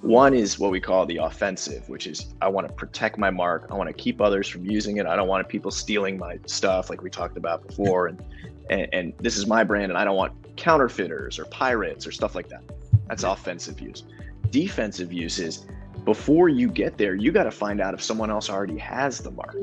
One is what we call the offensive, which is I want to protect my mark. I want to keep others from using it. I don't want people stealing my stuff like we talked about before. And this is my brand, and I don't want counterfeiters or pirates or stuff like that. That's offensive use. Defensive use is before you get there, you got to find out if someone else already has the mark.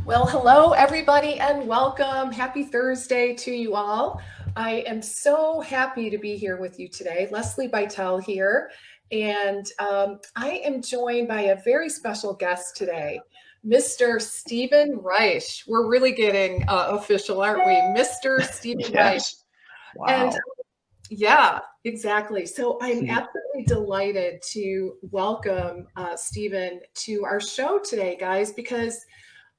Well, hello, everybody, and welcome. Happy Thursday to you all. I am so happy to be here with you today. Lesli Bitel here, and I am joined by a very special guest today, Mr. Stephen Reich. We're really getting official, aren't we? Mr. Stephen Reich. Wow. And yeah, exactly. So I'm absolutely delighted to welcome Stephen to our show today, guys, because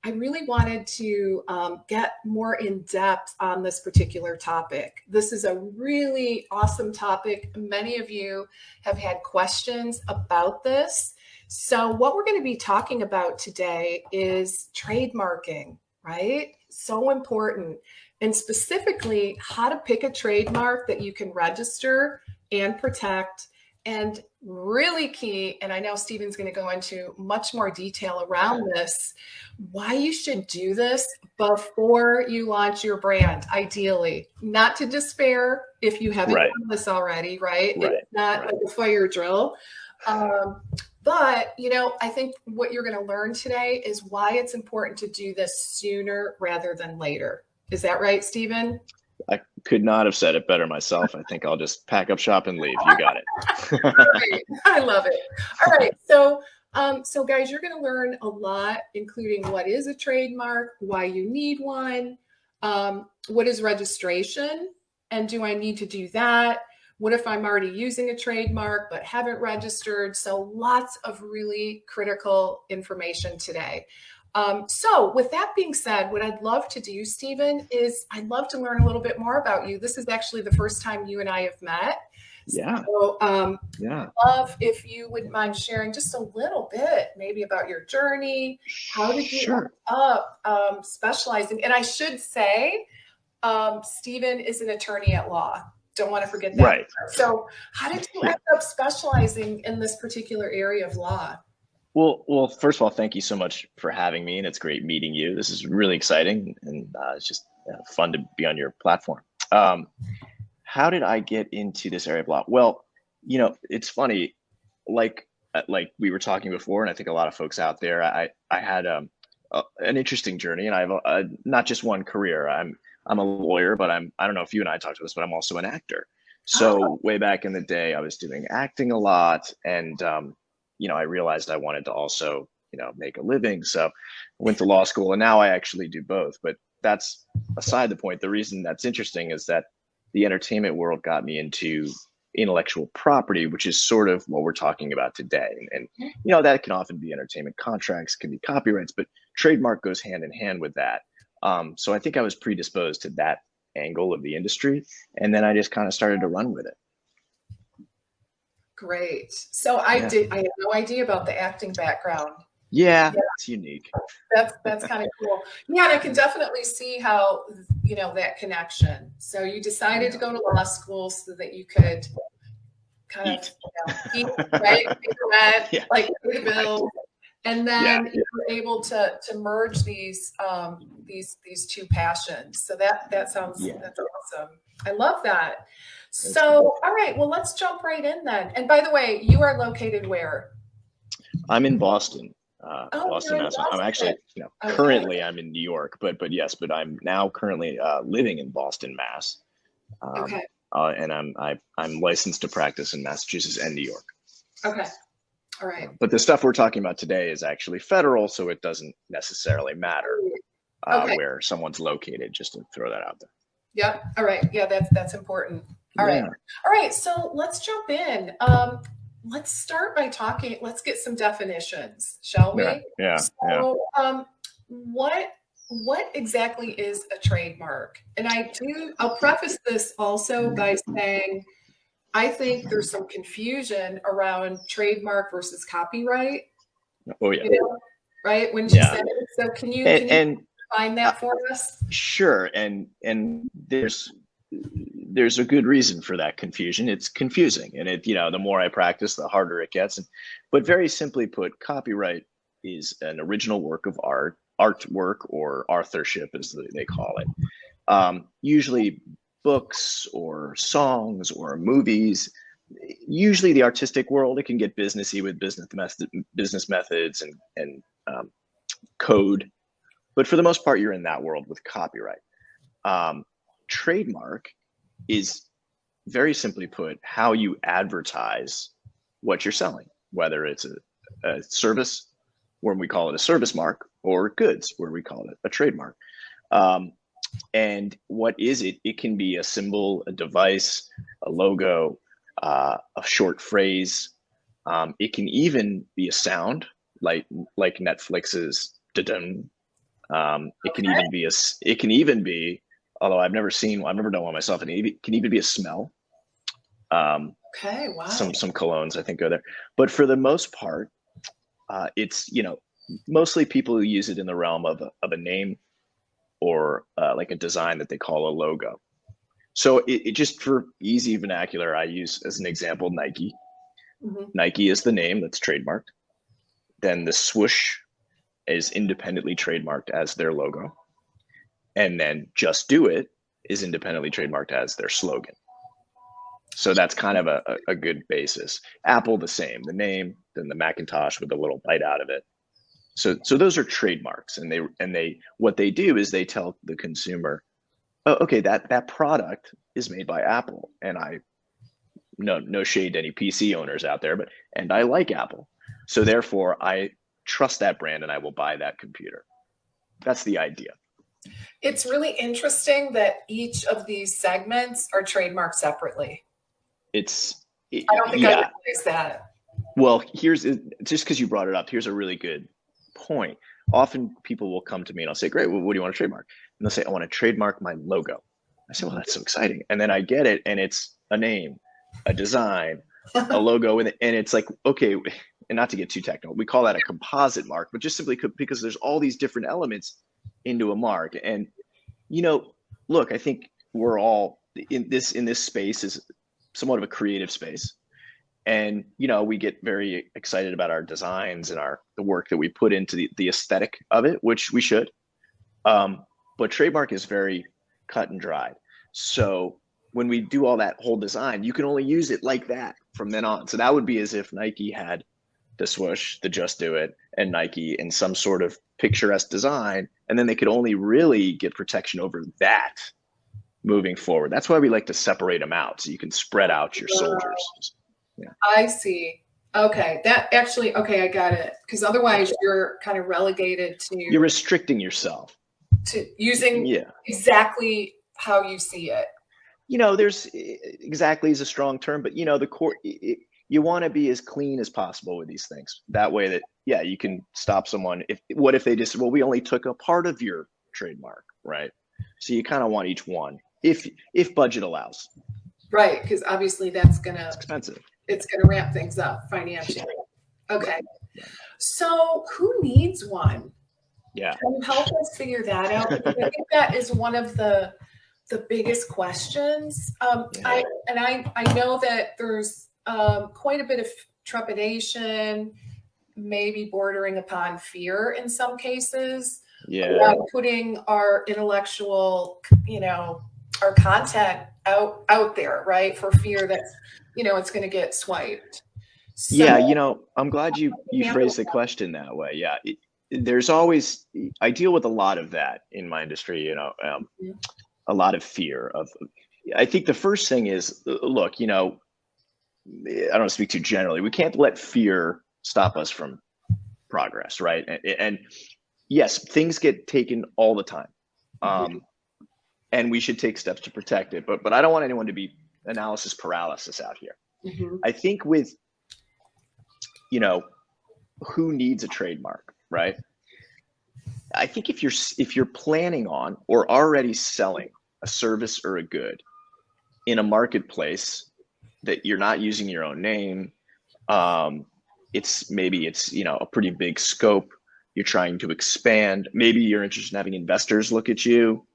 I really wanted to get more in depth on this particular topic. This is a really awesome topic. Many of you have had questions about this. So what we're going to be talking about today is trademarking, right? So important. And specifically, how to pick a trademark that you can register and protect. And really key, and I know Stephen's going to go into much more detail around this, why you should do this before you launch your brand, ideally. Not to despair if you haven't done this already, right? It's not like a fire drill. But, you know, I think what you're going to learn today is why it's important to do this sooner rather than later. Is that right, Stephen? I could not have said it better myself. I think I'll just pack up shop and leave. You got it. Right. I love it. All right. So guys, you're going to learn a lot, including what is a trademark, why you need one, what is registration, and do I need to do that? What if I'm already using a trademark but haven't registered? So lots of really critical information today. So with that being said, what I'd love to do, Stephen, is I'd love to learn a little bit more about you. This is actually the first time you and I have met. Yeah. So I'd love if you wouldn't mind sharing just a little bit, maybe about your journey. How did you end up specializing? And I should say, Stephen is an attorney at law. Don't want to forget that. Right. So how did you end up specializing in this particular area of law? Well, first of all, thank you so much for having me, and it's great meeting you. This is really exciting, and it's just fun to be on your platform. How did I get into this area of law? Well, you know, it's funny, like we were talking before, and I think a lot of folks out there, I had an interesting journey, and I have not just one career. I'm a lawyer, but I don't know if you and I talked about this, but I'm also an actor. So way back in the day, I was doing acting a lot, and you know, I realized I wanted to also, you know, make a living. So I went to law school, and now I actually do both. But that's aside the point. The reason that's interesting is that the entertainment world got me into intellectual property, which is sort of what we're talking about today. And you know, that can often be entertainment contracts, can be copyrights, but trademark goes hand in hand with that. So I think I was predisposed to that angle of the industry. And then I just kind of started to run with it. Great. So I had no idea about the acting background. Yeah, it's unique. That's kind of cool. Yeah, and I can definitely see how, you know, that connection. So you decided to go to law school so that you could kind of eat, right? Like pay the bill. And then you were able to merge these two passions. So that sounds that's awesome. I love that. So, all right, well, let's jump right in then. And by the way, you are located where? I'm in Boston, Boston, Mass. I'm actually, you know, currently I'm in New York, but I'm now currently living in Boston, Mass. And I'm licensed to practice in Massachusetts and New York. Okay. All right. But the stuff we're talking about today is actually federal, so it doesn't necessarily matter where someone's located, just to throw that out there. Yeah. All right. Yeah, that's important. All right. All right. So let's jump in. Let's start by let's get some definitions, shall we? Yeah. So what exactly is a trademark? And I'll preface this also by saying, I think there's some confusion around trademark versus copyright. Oh yeah. You know, right? When you said it. So can you define that for us? Sure, and there's a good reason for that confusion. It's confusing, and the more I practice, the harder it gets. But very simply put, copyright is an original work of art, artwork, or authorship, as they call it. Usually books or songs or movies. Usually the artistic world, it can get businessy with business methods and code. But for the most part, you're in that world with copyright. Trademark is, very simply put, how you advertise what you're selling, whether it's a service, where we call it a service mark, or goods, where we call it a trademark. And what is it? It can be a symbol, a device, a logo, a short phrase. It can even be a sound, like Netflix's da-dun. It can even be, although I've never done one myself, and it can even be a smell. Okay, wow. Some colognes, I think, go there. But for the most part, it's, mostly people use it in the realm of a name, or like a design that they call a logo. So it just, for easy vernacular, I use as an example Nike. Mm-hmm. Nike is the name that's trademarked. Then the swoosh is independently trademarked as their logo. And then Just Do It is independently trademarked as their slogan. So that's kind of a good basis. Apple, the same, the name, then the Macintosh with a little bite out of it. So those are trademarks, and they what they do is they tell the consumer, oh, okay, that product is made by Apple, and no shade to any PC owners out there, and I like Apple, so therefore I trust that brand and I will buy that computer. That's the idea. It's really interesting that each of these segments are trademarked separately. I don't think I realized that. Well, just because you brought it up, here's a really good point. Often people will come to me and I'll say, great, well, what do you want to trademark? And they'll say, I want to trademark my logo. I say, well, that's so exciting. And then I get it, and it's a name, a design, a logo with it. And it's like, okay, and not to get too technical, we call that a composite mark, but just simply because there's all these different elements into a mark. And, look, I think we're all in this space is somewhat of a creative space. And, we get very excited about our designs and the work that we put into the aesthetic of it, which we should. But trademark is very cut and dried. So when we do all that whole design, you can only use it like that from then on. So that would be as if Nike had the swoosh, the Just Do It, and Nike in some sort of picturesque design. And then they could only really get protection over that moving forward. That's why we like to separate them out, so you can spread out your soldiers. Yeah. I see. Okay. I got it. Because otherwise you're kind of relegated to... You're restricting yourself. To using exactly how you see it. There's exactly is a strong term, but the core, you want to be as clean as possible with these things. That way that, you can stop someone. What if they just, well, we only took a part of your trademark, right? So you kind of want each one, if budget allows. Right, because obviously it's expensive. It's going to ramp things up financially. Okay. So who needs one? Yeah. Can you help us figure that out? Because I think that is one of the biggest questions. I know that there's quite a bit of trepidation, maybe bordering upon fear in some cases. Yeah. Putting our intellectual, our content out there, right? For fear that, it's going to get swiped. So, I'm glad you phrased the question that way. Yeah. There's always, I deal with a lot of that in my industry, a lot of fear I think the first thing is, look, I don't want to speak too generally. We can't let fear stop us from progress, right? And yes, things get taken all the time. And we should take steps to protect it. But I don't want anyone to be analysis paralysis out here. Mm-hmm. I think with, who needs a trademark, right? I think if you're planning on or already selling a service or a good in a marketplace that you're not using your own name, it's a pretty big scope. you're trying to expand, maybe you're interested in having investors look at you.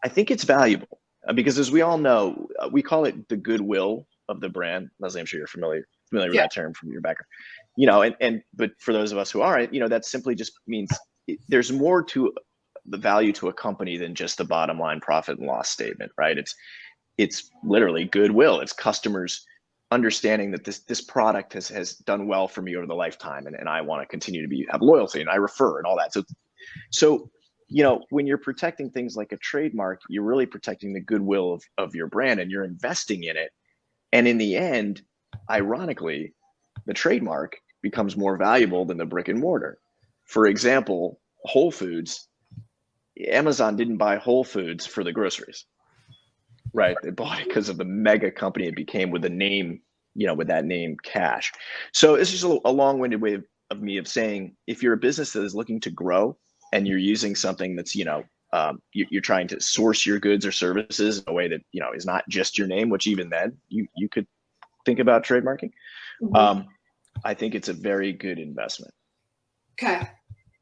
I think it's valuable because, as we all know, we call it the goodwill of the brand. Leslie, I'm sure you're familiar with that term from your background. But for those of us who aren't, that simply just means there's more to the value to a company than just the bottom line profit and loss statement, right? It's literally goodwill. It's customers understanding that this product has done well for me over the lifetime, and I want to continue to have loyalty, and I refer and all that. So when you're protecting things like a trademark, you're really protecting the goodwill of your brand, and you're investing in it. And in the end, ironically, the trademark becomes more valuable than the brick and mortar. For example, Whole Foods, Amazon didn't buy Whole Foods for the groceries, right? They bought it because of the mega company it became with the name, with that name Cash. So it's just a long-winded way of me saying, if you're a business that is looking to grow and you're using something that's, you're trying to source your goods or services in a way that, is not just your name, which even then you could think about trademarking. I think it's a very good investment. Okay.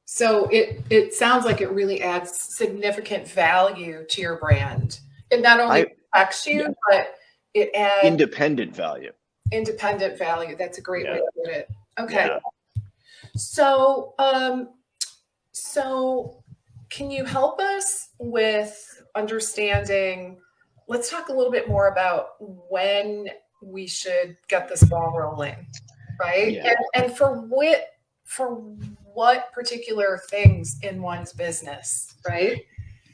So it sounds like it really adds significant value to your brand. It not only protects you, but it adds independent value. Independent value. That's a great way to put it. Okay. Yeah. So, so can you help us with understanding? Let's talk a little bit more about when we should get this ball rolling, right? Yeah. And for what particular things in one's business, right?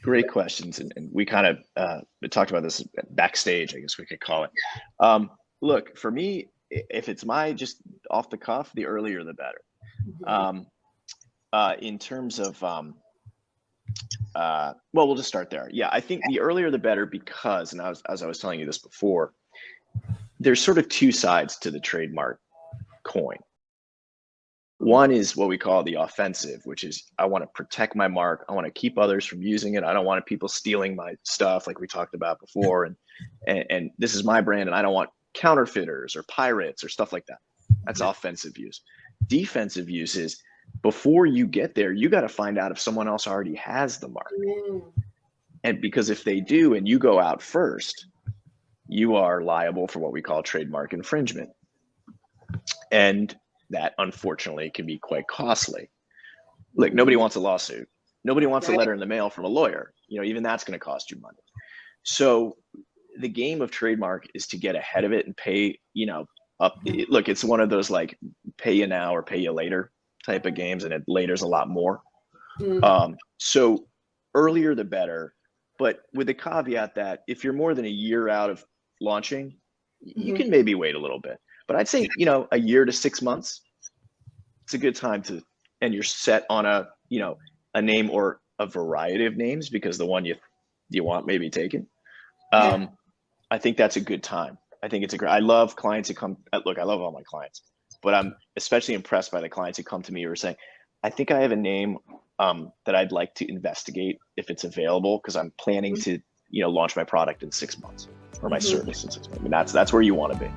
Great questions. And we kind of talked about this backstage, I guess we could call it. Look, for me, if it's just off the cuff, the earlier the better. In terms of, well, we'll just start there. Yeah, I think the earlier the better because, and as I was telling you this before, there's sort of two sides to the trademark coin. One is what we call the offensive, which is I want to protect my mark. I want to keep others from using it. I don't want people stealing my stuff like we talked about before. And this is my brand, and I don't want counterfeiters or pirates or stuff like that. That's offensive use. Defensive use is before you get there, you got to find out if someone else already has the mark. And because if they do and you go out first, you are liable for what we call trademark infringement. And that unfortunately can be quite costly. Look, nobody wants a lawsuit. Nobody wants a letter in the mail from a lawyer. Even that's going to cost you money. So the game of trademark is to get ahead of it and pay, up. Look, it's one of those like pay you now or pay you later type of games, and later's a lot more. So earlier the better, but with the caveat that if you're more than a year out of launching, you can maybe wait a little bit. But I'd say, a year to 6 months, it's a good time and you're set on a name or a variety of names because the one you want may be taken. I think that's a good time. I think I love clients who come, look, I love all my clients, but I'm especially impressed by the clients who come to me who are saying, I think I have a name that I'd like to investigate if it's available because I'm planning to, launch my product in 6 months or my service in 6 months. I mean, that's where you want to be.